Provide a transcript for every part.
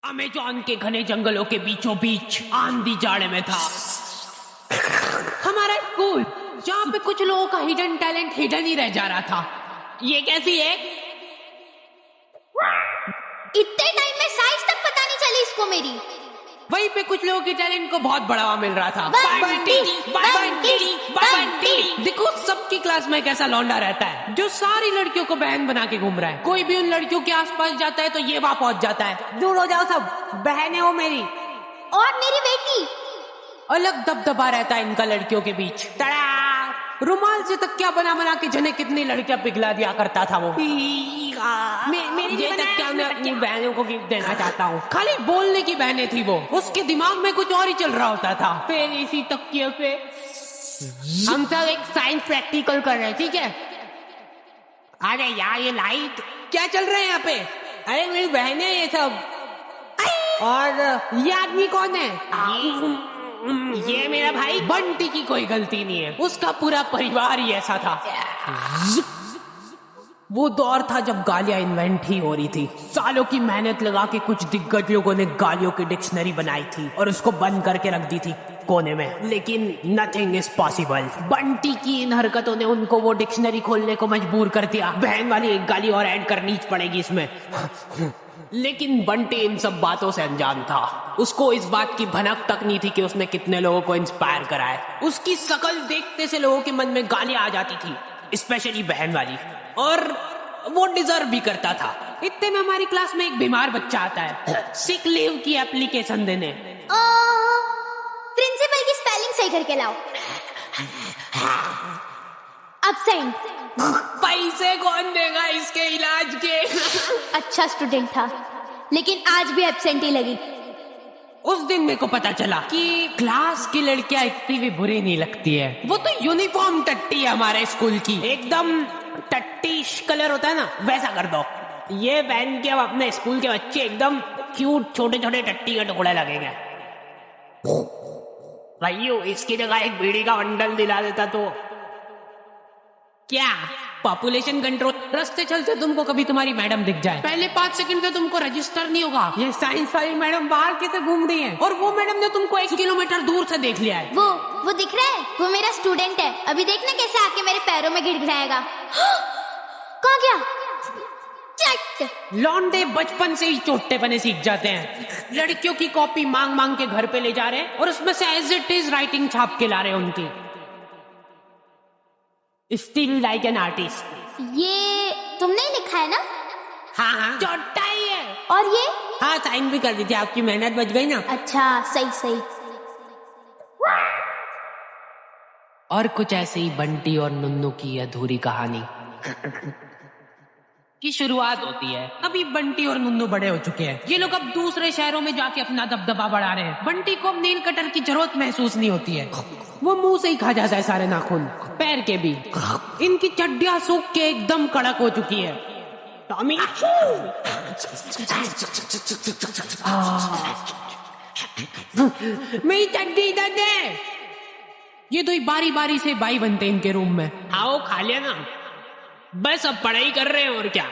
Amazon के घने जंगलों के बीचों बीच आंधी जाड़े में था हमारा स्कूल, जहाँ पे कुछ लोगों का हिडन टैलेंट हिडन ही रह जा रहा था। ये कैसी है? इतने टाइम में साइज तक पता नहीं चली इसको मेरी। वहीं पे कुछ लोगों के टैलेंट को बहुत बढ़ावा मिल रहा था। बंटी, बंटी, बंटी। देखो सबकी क्लास में एक ऐसा लौंडा रहता है जो सारी लड़कियों को बहन बना के घूम रहा है। कोई भी उन लड़कियों के आसपास जाता है तो ये वहां पहुंच जाता है। दूर हो जाओ सब, बहनें हो मेरी। और मेरी बेटी। अलग दबदबा रहता है इनका लड़कियों के बीच। तड़ा रुमाल से तकिया बना बना के जने कितनी लड़कियां पिघला दिया करता था वो। मेरी ये तकिया मैं अपनी बहनों को गिफ्ट देना चाहता हूँ। खाली बोलने की बहनें थी वो, उसके दिमाग में कुछ और ही चल रहा होता था। फिर इसी तकिए पे हम सब एक साइंस प्रैक्टिकल कर रहे हैं, ठीक है? अरे यार ये लाइट क्या चल रहा है यहाँ पे? अरे मेरी बहनें ये सब। और ये आदमी कौन है? ये मेरा भाई बंटी की कोई गलती नहीं है, उसका पूरा परिवार ही ऐसा था। वो दौर था जब गालियां इन्वेंट ही हो रही थी। सालों की मेहनत लगा के कुछ दिग्गज लोगों ने गालियों की डिक्शनरी बनाई थी और उसको बंद करके रख दी थी कोने में। लेकिन नथिंग इज पॉसिबल। बंटी की इन हरकतों ने उनको वो डिक्शनरी खोलने को मजबूर कर दिया। बहन वाली एक गाली और ऐड करनी पड़ेगी इसमें। लेकिन बंटी इन सब बातों से अनजान था। उसको इस बात की भनक तक नहीं थी कि उसने कितने लोगों को इंस्पायर कराया। उसकी शकल देखते से लोगों के मन में गालियां आ जाती थी, स्पेशली बहन वाली, और वो डिजर्व भी करता था। इतने में हमारी क्लास में एक बीमार बच्चा आता है सिक लीव की एप्लीकेशन देने। प्रिंसिपल की स्पेलिंग सही करके लाओ। एब्सेंट। पैसे कौन देगा इसके इलाज के? अच्छा स्टूडेंट था, लेकिन आज भी एब्सेंट ही लगी। उस दिन मेरे को पता चला कि क्लास की लड़कियां इतनी भी बुरी नहीं लगती है। वो तो यूनिफॉर्म टट्टी है हमारे स्कूल की, एकदम टट्टीश कलर होता है ना, वैसा कर दो। ये पहन के अब अपने स्कूल के बच्चे एकदम क्यूट छोटे छोटे टट्टी के टुकड़े लगेंगे। भाइयों इसकी जगह एक बीड़ी का बंडल दिला देता तो क्या पॉपुलेशन कंट्रोल। रास्ते चलते तुमको कभी तुम्हारी मैडम दिख जाए, पहले 5 सेकंड से तुमको रजिस्टर नहीं होगा ये साइंस वाली मैडम बाहर कैसे घूम रही है, और वो मैडम ने तुमको 1 किलोमीटर दूर से देख लिया है। वो दिख रहा है, वो मेरा स्टूडेंट है। अभी देखना कैसे आके मेरे पैरों में गिड़गिड़ाएगा। कहाँ गया? चट। लौंडे बचपन से ही चोटे बने सीख जाते हैं। लड़कियों की कॉपी मांग मांग के घर पे ले जा रहे हैं और उसमें से एज इट इज राइटिंग छाप के ला रहे हैं उनकी। Still like an artist. ये तुमने ही लिखा है ना? हाँ चोटा ही है। और ये? हाँ साइन भी कर दी थी, आपकी मेहनत बच गई ना। अच्छा सही। और कुछ ऐसे ही बंटी और नुन्नू की अधूरी कहानी की शुरुआत होती है। अभी बंटी और नुन्नू बड़े हो चुके हैं। ये लोग अब दूसरे शहरों में जाके अपना दबदबा बढ़ा रहे हैं। बंटी को अब नेल कटर की जरूरत महसूस नहीं होती है, वो मुंह से ही खा जाता है सारे नाखून, पैर के भी। इनकी चड्डियां सूख के एकदम कड़क हो चुकी है। टॉमी मेरी चड्डी इधर दे। ये दो बारी बारी से भाई बनते हैं इनके रूम में। आओ खा लिया ना, बस अब पढ़ाई कर रहे हैं और क्या।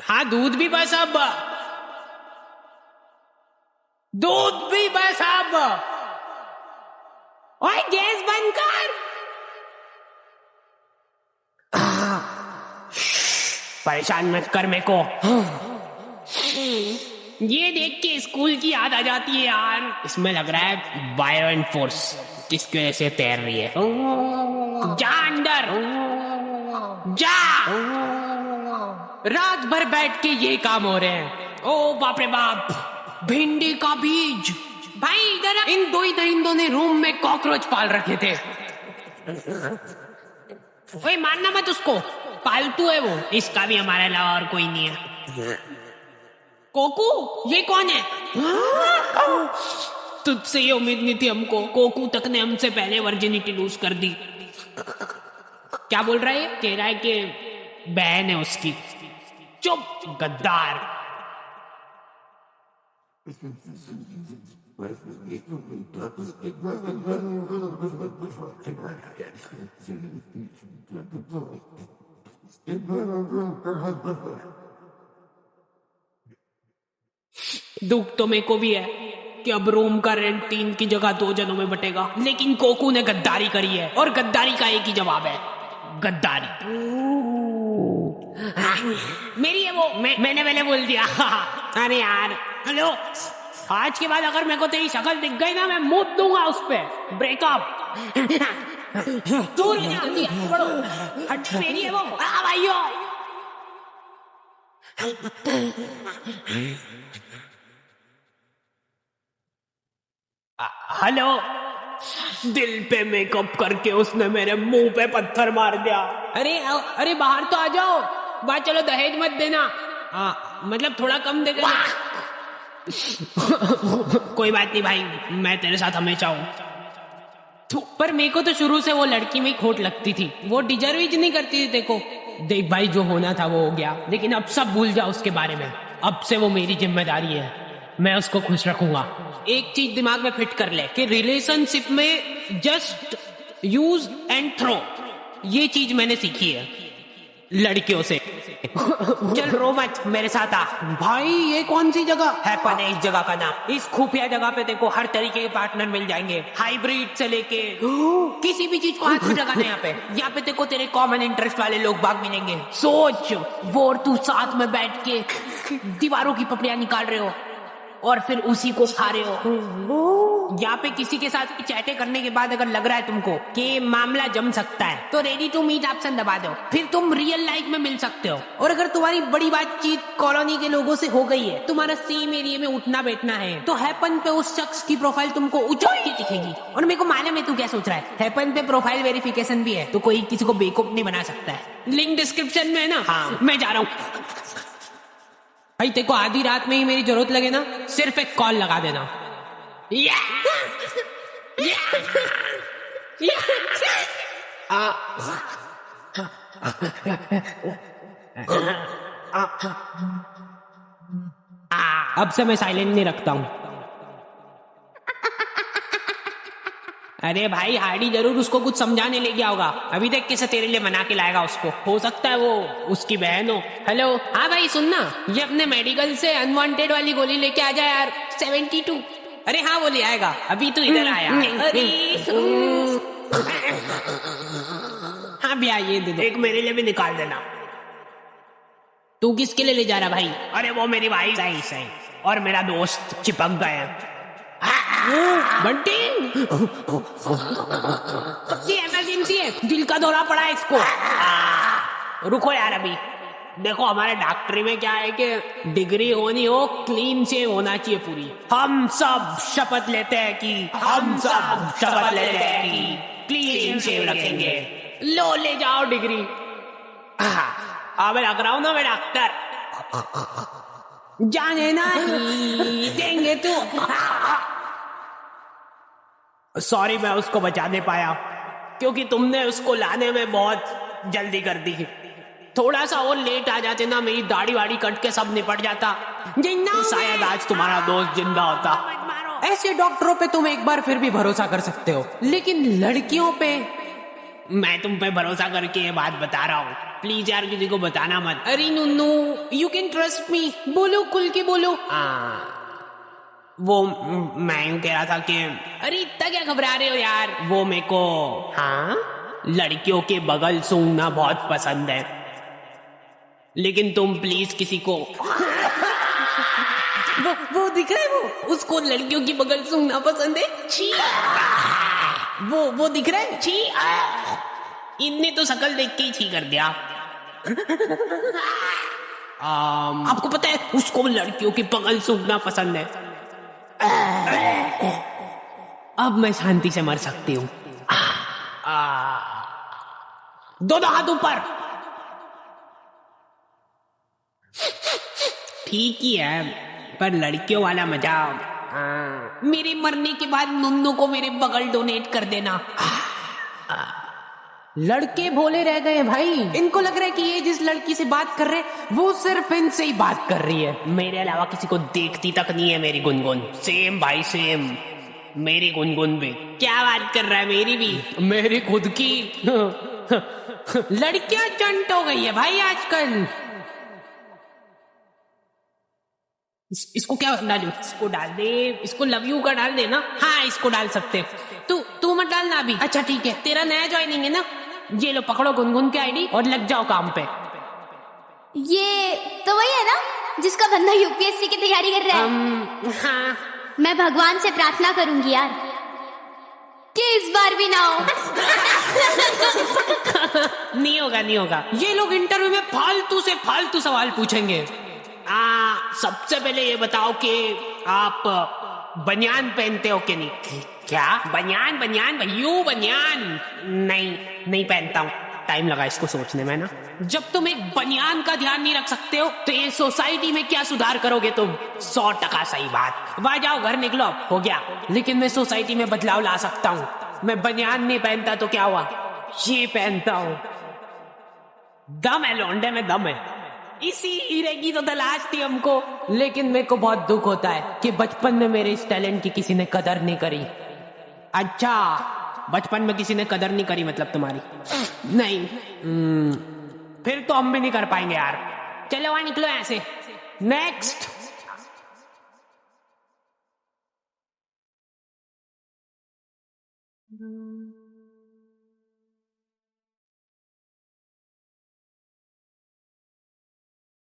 हाँ दूध भी बस अब, दूध भी बस अब। ओए गैस बंद कर। परेशान मत कर मेरे को। ये देख के स्कूल की याद आ जाती है यार। इसमें लग रहा है वायलेंट फोर्स जिसकी वजह से तैर रही है। जा अंदर जा। रात भर बैठ के ये काम हो रहे हैं। ओ बाप रे बाप, भिंडी का बीज। भाई इधर इन दो ही दरिंदों ने रूम में कॉकरोच पाल रखे थे। ओए मानना मत उसको, पालतू है वो। इसका भी हमारे अलावा और कोई नहीं है। कोकू ये कौन है? तुझसे ये उम्मीद नहीं थी हमको। कोकू तक ने हमसे पहले वर्जिनिटी लूज कर दी। क्या बोल रहा है? कह रहा है कि बहन है उसकी। चुप गद्दार। दुख तो मेरे को भी है कि अब रूम का रेंट 3 की जगह 2 जनों में बटेगा, लेकिन कोकू ने गद्दारी करी है और गद्दारी का एक ही जवाब है, गद्दारी। मेरी है वो, मैंने पहले बोल दिया। अरे यार हेलो, आज के बाद अगर मेरे को तेरी शक्ल दिख गई ना, मैं मुंह दूंगा उस पे। ब्रेकअप। दूर जल्दी बढ़ो। हट, मेरी है वो। भाइयों हेलो, दिल पे मेकअप करके उसने मेरे मुंह पे पत्थर मार दिया। अरे बाहर तो आ जाओ, बात चलो, दहेज मत देना। मतलब थोड़ा कम दे देना। कोई बात नहीं भाई, मैं तेरे साथ हमेशा हूँ। पर मेरे को तो शुरू से वो लड़की में खोट लगती थी, वो डिजर्व ही नहीं करती थी। देखो देख भाई, जो होना था वो हो गया, लेकिन अब सब भूल जा उसके बारे में। अब से वो मेरी जिम्मेदारी है, मैं उसको खुश रखूंगा। एक चीज दिमाग में फिट कर ले कि रिलेशनशिप में जस्ट यूज एंड थ्रो, ये चीज मैंने सीखी है लड़कियों से। चल रो मत, मेरे साथ आ। भाई ये कौन सी जगह है? पता है इस जगह का नाम। इस खुफिया जगह पे देखो हर तरीके के पार्टनर मिल जाएंगे, हाइब्रिड से लेके किसी भी चीज को हाथ में लगाना। यहाँ पे देखो तेरे कॉमन इंटरेस्ट वाले लोग बाग मिलेंगे। सोच, वो और तू साथ में बैठ के दीवारों की पपड़ियां निकाल रहे हो और फिर उसी को खा रहे हो। यहाँ पे किसी के साथ चैटे करने के बाद अगर लग रहा है तुमको कि मामला जम सकता है, तो रेडी टू मीट ऑप्शन दबा दो, फिर तुम रियल लाइफ में मिल सकते हो। और अगर तुम्हारी बड़ी बातचीत कॉलोनी के लोगों से हो गई है, तुम्हारा सेम एरिया में उठना बैठना है, तो हैपन पे उस शख्स की प्रोफाइल तुमको उछल के दिखेगी। और मेरे को मालूम है तू क्या सोच रहा है, हैपन पे प्रोफाइल वेरिफिकेशन भी है, तो कोई किसी को बेवकूफ नहीं बना सकता है। लिंक डिस्क्रिप्शन में है ना। हाँ, मैं जा रहा हूँ भाई। तेको आधी रात में ही मेरी जरूरत लगे ना, सिर्फ एक कॉल लगा देना। अब से मैं साइलेंट नहीं रखता हूँ। अरे भाई हार्डी जरूर उसको कुछ समझाने ले गया होगा, अभी देख कैसे तेरे लिए मना के लाएगा उसको। हो सकता है वो उसकी बहन हो। हेलो, हाँ भाई सुनना, ये अपने मेडिकल से अनवांटेड वाली गोली लेके आ जा यार, 72। अरे हाँ वो ले आएगा, अभी तो इधर आया। अरे हाँ भैया ये दे दो, एक मेरे लिए भी निकाल देना। तू किसके लिए ले जा रहा भाई? अरे वो मेरी भाई सही और मेरा दोस्त चिपक गए। बंटी, इमरजेंसी है, दिल का दौरा पड़ा है इसको। रुको यार, अभी देखो हमारे डॉक्टरी में क्या है कि डिग्री होनी हो, क्लीन से होना चाहिए पूरी। हम सब शपथ लेते हैं कि क्लीन से रखेंगे। लो ले जाओ डिग्री। अब लग रहा हूं ना मैं डॉक्टर, जाने ना देंगे तू। सॉरी मैं उसको बचा नहीं पाया, क्योंकि तुमने उसको लाने में बहुत जल्दी कर दी। थोड़ा सा और लेट आ जाते ना, मेरी दाढ़ी वाड़ी कट के सब निपट जाता, तो शायद आज तुम्हारा दोस्त जिंदा होता। ऐसे डॉक्टरों पे तुम एक बार फिर भी भरोसा कर सकते हो, लेकिन लड़कियों पे मैं तुम पे भरोसा करके ये बात बता रहा हूँ। प्लीज यार किसी को बताना मत। अरे नुन्नू, यू कैन ट्रस्ट मी, बोलो खुल के बोलो। वो मैं यूं कह रहा था कि अरे इतना क्या घबरा रहे हो यार, वो मेरे को लड़कियों के बगल सूंघना बहुत पसंद है, लेकिन तुम प्लीज किसी को वो दिख रहा है, वो उसको लड़कियों की बगल सूंघना पसंद है। छी, वो दिख रहा है। छी, इनने तो शकल देख के ही छी कर दिया। आपको पता है उसको लड़कियों की बगल सूंघना पसंद है। अब मैं शांति से मर सकती हूँ। दोनों हाथ ऊपर। ठीक ही है, पर लड़कियों वाला मजा। मेरे मरने के बाद नुन्नू को मेरे बगल डोनेट कर देना। लड़के भोले रह गए भाई, इनको लग रहा है कि ये जिस लड़की से बात कर रहे वो सिर्फ इनसे ही बात कर रही है, मेरे अलावा किसी को देखती तक नहीं है। मेरी गुनगुन सेम भाई सेम, मेरी गुनगुन भी क्या बात कर रहा है, मेरी भी, मेरी खुद की। लड़कियां चंट हो गई है भाई आजकल। इसको क्या डालूं? इसको डाल दे, इसको लव यू का डाल दे ना। हाँ इसको डाल सकते। तू मत डालना अभी। अच्छा ठीक है, तेरा नया ज्वाइनिंग है ना। ये लो पकड़ो गुनगुन की आईडी और लग जाओ काम पे। ये तो वही है ना जिसका बंदा यूपीएससी की तैयारी कर रहा है। हाँ मैं भगवान से प्रार्थना करूंगी यार कि इस बार भी ना हो। नहीं होगा नहीं होगा। ये लोग इंटरव्यू में फालतू से फालतू सवाल पूछेंगे। सबसे पहले ये बताओ कि आप बनियान पहनते हो कि नहीं? क्या बनियान? बनियान भैयू बनियान? नहीं पहनता हूँ। टाइम लगा इसको सोचने में ना। जब तुम एक बनियान का ध्यान नहीं रख सकते हो तो ये सोसाइटी में क्या सुधार करोगे तुम? 100% सही बात। वाह जाओ घर निकलो, हो गया। लेकिन मैं सोसाइटी में बदलाव ला सकता हूँ। मैं बनियान नहीं पहनता तो क्या हुआ, ये पहनता हूँ। दम है लौंडे में, दम है। इसी हीरे की तो तलाश थी हमको। लेकिन मेरे को बहुत दुख होता है कि बचपन में मेरे इस टैलेंट की किसी ने कदर नहीं करी। अच्छा बचपन में किसी ने कदर नहीं करी मतलब तुम्हारी? नहीं फिर तो हम भी नहीं कर पाएंगे यार। चलो वहां निकलो ऐसे। नेक्स्ट।